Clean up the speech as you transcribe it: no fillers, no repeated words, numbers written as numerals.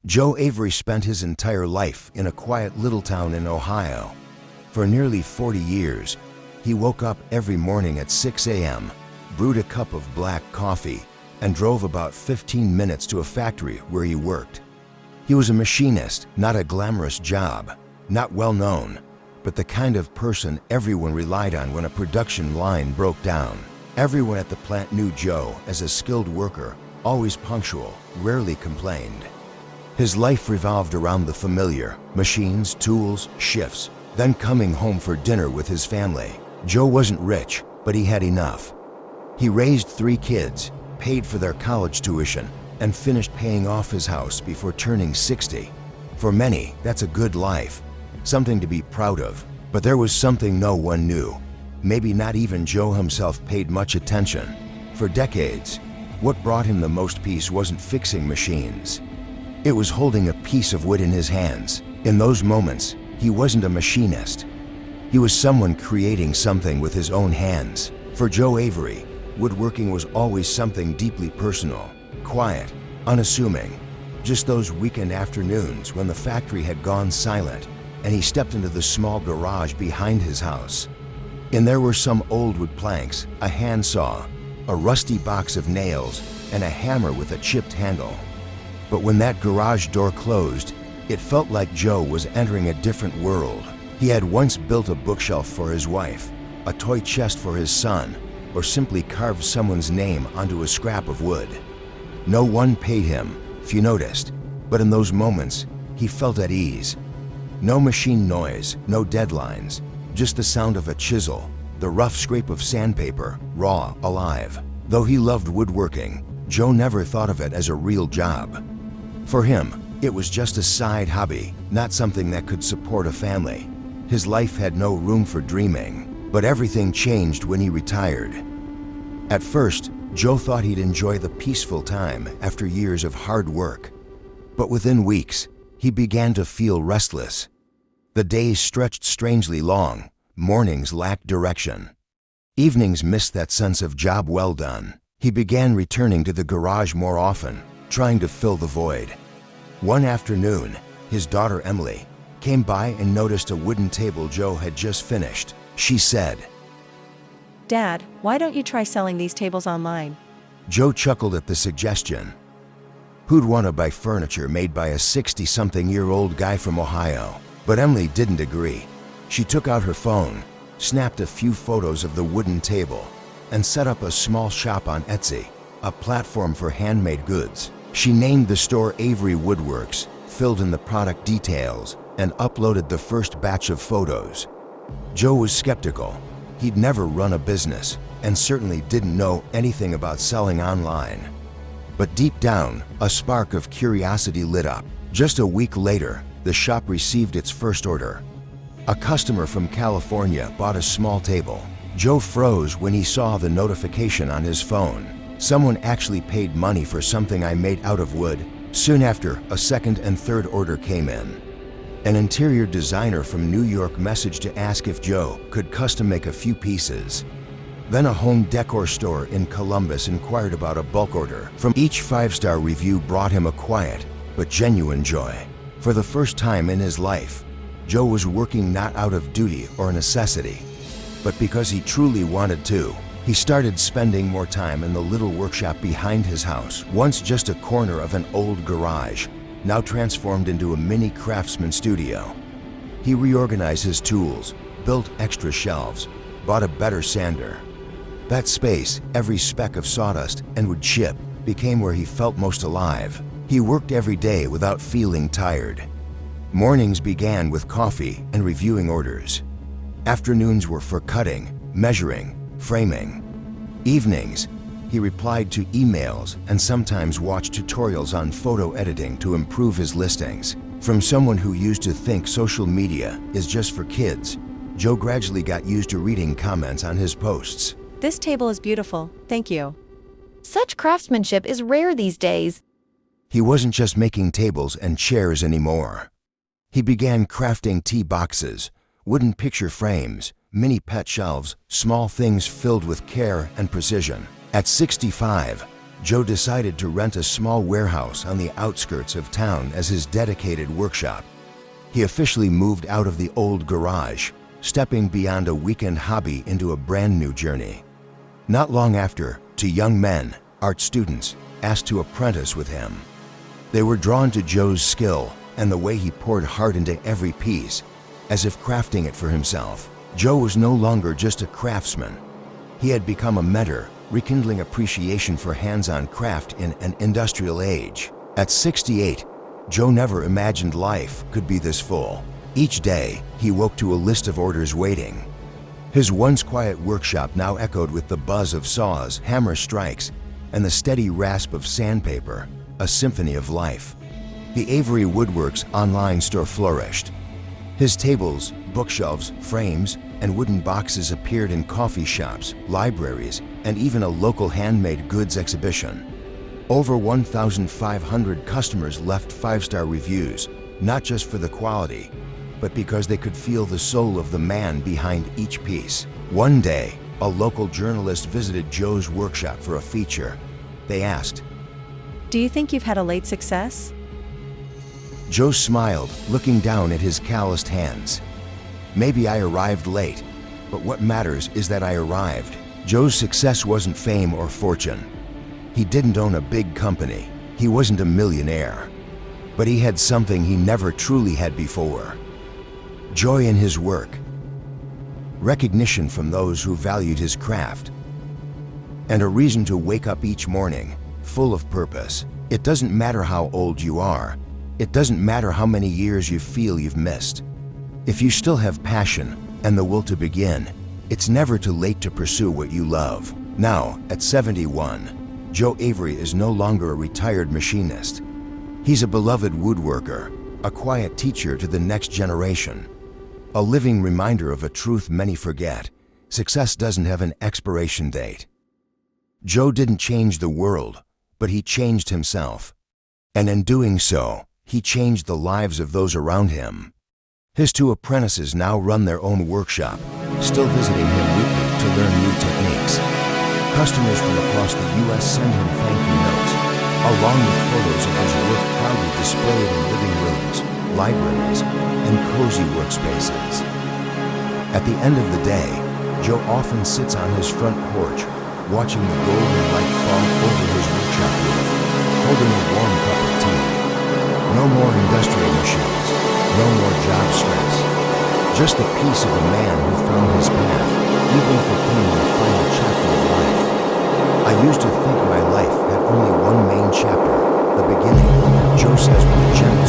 Joe Avery spent his entire life in a quiet little town in Ohio. For nearly 40 years, he woke up every morning at 6 a.m., brewed a cup of black coffee, and drove about 15 minutes to a factory where he worked. He was a machinist, not a glamorous job, not well known, but the kind of person everyone relied on when a production line broke down. Everyone at the plant knew Joe as a skilled worker, always punctual, rarely complained. His life revolved around the familiar: machines, tools, shifts, then coming home for dinner with his family. Joe wasn't rich, but he had enough. He raised 3 kids, paid for their college tuition, and finished paying off his house before turning 60. For many, that's a good life, something to be proud of. But there was something no one knew. Maybe not even Joe himself paid much attention. For decades, what brought him the most peace wasn't fixing machines. It was holding a piece of wood in his hands. In those moments, he wasn't a machinist. He was someone creating something with his own hands. For Joe Avery, woodworking was always something deeply personal, quiet, unassuming. Just those weekend afternoons when the factory had gone silent and he stepped into the small garage behind his house. In there were some old wood planks, a handsaw, a rusty box of nails, and a hammer with a chipped handle. But when that garage door closed, it felt like Joe was entering a different world. He had once built a bookshelf for his wife, a toy chest for his son, or simply carved someone's name onto a scrap of wood. No one paid him, few noticed, but in those moments, he felt at ease. No machine noise, no deadlines, just the sound of a chisel, the rough scrape of sandpaper, raw, alive. Though he loved woodworking, Joe never thought of it as a real job. For him, it was just a side hobby, not something that could support a family. His life had no room for dreaming, but everything changed when he retired. At first, Joe thought he'd enjoy the peaceful time after years of hard work. But within weeks, he began to feel restless. The days stretched strangely long, mornings lacked direction. Evenings missed that sense of job well done. He began returning to the garage more often, trying to fill the void. One afternoon, his daughter Emily came by and noticed a wooden table Joe had just finished. She said, "Dad, why don't you try selling these tables online?" Joe chuckled at the suggestion. Who'd want to buy furniture made by a 60-something-year-old guy from Ohio? But Emily didn't agree. She took out her phone, snapped a few photos of the wooden table, and set up a small shop on Etsy, a platform for handmade goods. She named the store Avery Woodworks, filled in the product details, and uploaded the first batch of photos. Joe was skeptical. He'd never run a business, and certainly didn't know anything about selling online. But deep down, a spark of curiosity lit up. Just a week later, the shop received its first order. A customer from California bought a small table. Joe froze when he saw the notification on his phone. Someone actually paid money for something I made out of wood. Soon after, a second and third order came in. An interior designer from New York messaged to ask if Joe could custom make a few pieces. Then a home decor store in Columbus inquired about a bulk order. From each 5-star review brought him a quiet but genuine joy. For the first time in his life, Joe was working not out of duty or necessity, but because he truly wanted to. He started spending more time in the little workshop behind his house, once just a corner of an old garage, now transformed into a mini craftsman studio. He reorganized his tools, built extra shelves, bought a better sander. That space, every speck of sawdust and wood chip, became where he felt most alive. He worked every day without feeling tired. Mornings began with coffee and reviewing orders. Afternoons were for cutting, measuring, framing. Evenings, he replied to emails and sometimes watched tutorials on photo editing to improve his listings. From someone who used to think social media is just for kids, Joe gradually got used to reading comments on his posts. "This table is beautiful, thank you." Such craftsmanship is rare these days. He wasn't just making tables and chairs anymore. He began crafting tea boxes, wooden picture frames, mini pet shelves, small things filled with care and precision. At 65, Joe decided to rent a small warehouse on the outskirts of town as his dedicated workshop. He officially moved out of the old garage, stepping beyond a weekend hobby into a brand new journey. Not long after, two young men, art students, asked to apprentice with him. They were drawn to Joe's skill and the way he poured heart into every piece, as if crafting it for himself. Joe was no longer just a craftsman. He had become a mentor, rekindling appreciation for hands-on craft in an industrial age. At 68, Joe never imagined life could be this full. Each day, he woke to a list of orders waiting. His once quiet workshop now echoed with the buzz of saws, hammer strikes, and the steady rasp of sandpaper, a symphony of life. The Avery Woodworks online store flourished. His tables, bookshelves, frames, and wooden boxes appeared in coffee shops, libraries, and even a local handmade goods exhibition. Over 1,500 customers left 5-star reviews, not just for the quality, but because they could feel the soul of the man behind each piece. One day, a local journalist visited Joe's workshop for a feature. They asked, "Do you think you've had a late success?" Joe smiled, looking down at his calloused hands. "Maybe I arrived late, but what matters is that I arrived." Joe's success wasn't fame or fortune. He didn't own a big company. He wasn't a millionaire. But he had something he never truly had before: joy in his work, recognition from those who valued his craft, and a reason to wake up each morning, full of purpose. It doesn't matter how old you are. It doesn't matter how many years you feel you've missed. If you still have passion and the will to begin, it's never too late to pursue what you love. Now, at 71, Joe Avery is no longer a retired machinist. He's a beloved woodworker, a quiet teacher to the next generation, a living reminder of a truth many forget: success doesn't have an expiration date. Joe didn't change the world, but he changed himself. And in doing so, he changed the lives of those around him. His two apprentices now run their own workshop, still visiting him weekly to learn new techniques. Customers from across the U.S. send him thank you notes, along with photos of his work proudly displayed in living rooms, libraries, and cozy workspaces. At the end of the day, Joe often sits on his front porch, watching the golden light fall over his workshop roof, holding a warm cup of tea. No more industrial machines, no more job stress. Just the peace of a man who found his path, even if it came in the final chapter of life. "I used to think my life had only one main chapter, the beginning," Joe says with a gentle